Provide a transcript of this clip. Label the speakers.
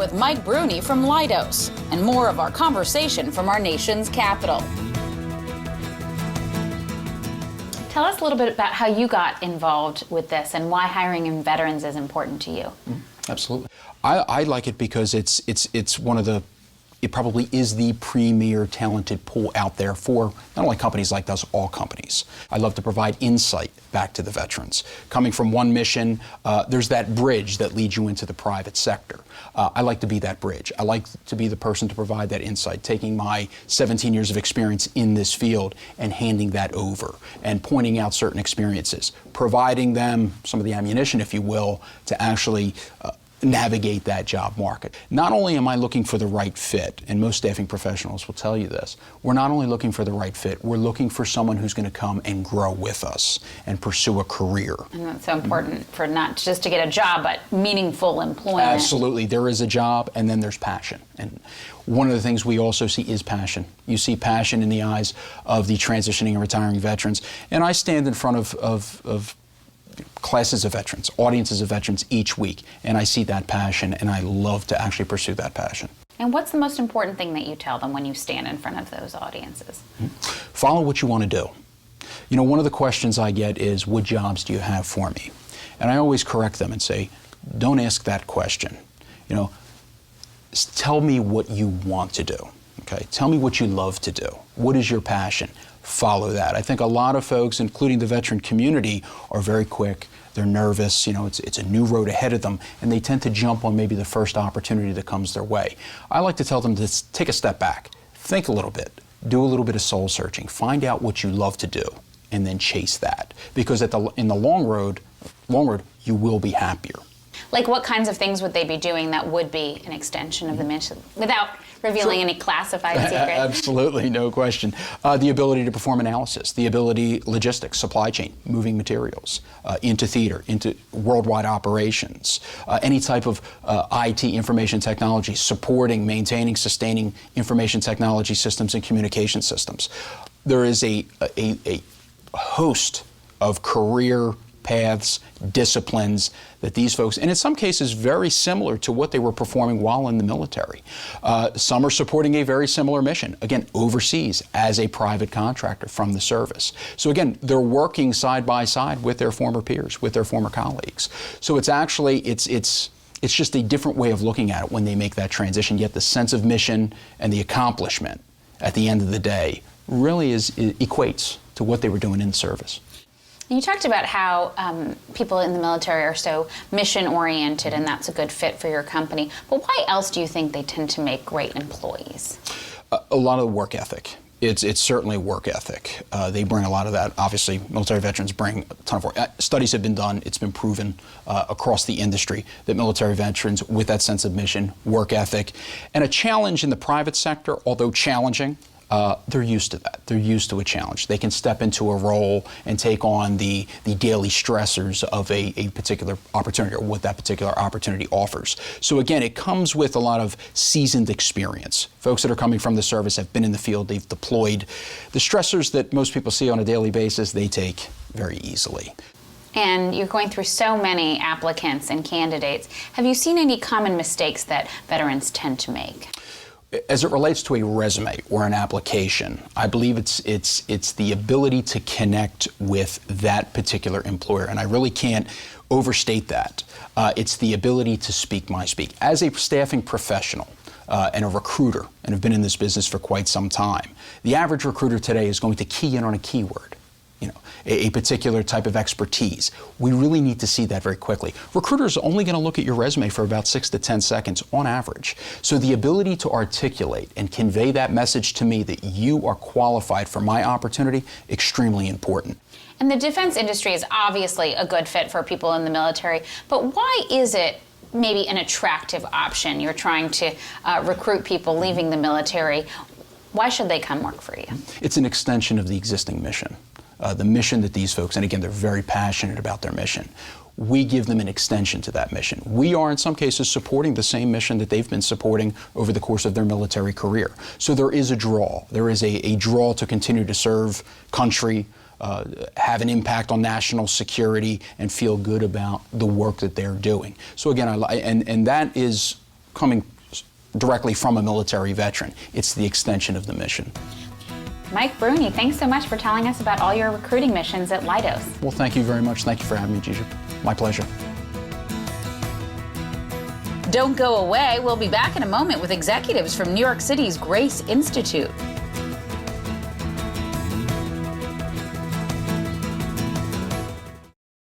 Speaker 1: with Mike Bruni from Leidos and more of our conversation from our nation's capital. Tell us a little bit about how you got involved with this and why hiring in veterans is important to you.
Speaker 2: Absolutely. I like it because it's one of the, it probably is the premier talented pool out there for not only companies like us, all companies. I love to provide insight back to the veterans. Coming from one mission, there's that bridge that leads you into the private sector. I like to be that bridge. I like to be the person to provide that insight, taking my 17 years of experience in this field and handing that over and pointing out certain experiences, providing them some of the ammunition, if you will, to actually navigate that job market. Not only am I looking for the right fit, and most staffing professionals will tell you this, we're not only looking for the right fit, we're looking for someone who's going to come and grow with us and pursue a career.
Speaker 1: And that's so important for not just to get a job, but meaningful employment.
Speaker 2: Absolutely. There is a job, and then there's passion. And one of the things we also see is passion. You see passion in the eyes of the transitioning and retiring veterans. And I stand in front of classes of veterans, audiences of veterans each week, and I see that passion, and I love to actually pursue that passion.
Speaker 1: And what's the most important thing that you tell them when you stand in front of those audiences?
Speaker 2: Follow what you want to do. You know, one of the questions I get is, what jobs do you have for me? And I always correct them and say, don't ask that question. You know, tell me what you want to do. Okay, tell me what you love to do. What is your passion? Follow that. I think a lot of folks, including the veteran community, are very quick. They're nervous. You know, it's a new road ahead of them, and they tend to jump on maybe the first opportunity that comes their way. I like to tell them to take a step back, think a little bit, do a little bit of soul searching, find out what you love to do, and then chase that. Because in the long road, you will be happier.
Speaker 1: Like what kinds of things would they be doing that would be an extension of the mission without revealing any classified secrets?
Speaker 2: Absolutely, no question. The ability to perform analysis, the ability, logistics, supply chain, moving materials, into theater, into worldwide operations, any type of IT, information technology, supporting, maintaining, sustaining information technology systems and communication systems. There is a host of career paths, disciplines that these folks, and in some cases very similar to what they were performing while in the military. Some are supporting a very similar mission, again, overseas as a private contractor from the service. So again, they're working side by side with their former peers, with their former colleagues. So it's actually, it's just a different way of looking at it when they make that transition, yet the sense of mission and the accomplishment at the end of the day really equates to what they were doing in the service.
Speaker 1: You talked about how people in the military are so mission-oriented, and that's a good fit for your company. But why else do you think they tend to make great employees?
Speaker 2: A lot of the work ethic. It's certainly work ethic. They bring a lot of that. Obviously, military veterans bring a ton of work. Studies have been done. It's been proven across the industry that military veterans, with that sense of mission, work ethic, and a challenge in the private sector, although challenging, they're used to that. They're used to a challenge. They can step into a role and take on the daily stressors of a particular opportunity or what that particular opportunity offers. So again, it comes with a lot of seasoned experience. Folks that are coming from the service have been in the field, they've deployed. The stressors that most people see on a daily basis, they take very easily.
Speaker 1: And you're going through so many applicants and candidates. Have you seen any common mistakes that veterans tend to make?
Speaker 2: As it relates to a resume or an application, I believe it's the ability to connect with that particular employer, and I really can't overstate that. It's the ability to speak my speak. As a staffing professional and a recruiter, and have been in this business for quite some time, the average recruiter today is going to key in on a keyword. You know, a particular type of expertise. We really need to see that very quickly. Recruiters are only going to look at your resume for about 6 to 10 seconds on average. So the ability to articulate and convey that message to me that you are qualified for my opportunity, extremely important.
Speaker 1: And the defense industry is obviously a good fit for people in the military, but why is it maybe an attractive option? You're trying to recruit people leaving the military. Why should they come work for you?
Speaker 2: It's an extension of the existing mission. The mission that these folks, and again, they're very passionate about their mission. We give them an extension to that mission. We are, in some cases, supporting the same mission that they've been supporting over the course of their military career. So there is a draw. There is a draw to continue to serve country, have an impact on national security, and feel good about the work that they're doing. So again, and that is coming directly from a military veteran. It's the extension of the mission.
Speaker 1: Mike Bruni, thanks so much for telling us about all your recruiting missions at Leidos.
Speaker 2: Well, thank you very much. Thank you for having me, Gigi. My pleasure.
Speaker 1: Don't go away. We'll be back in a moment with executives from New York City's Grace Institute.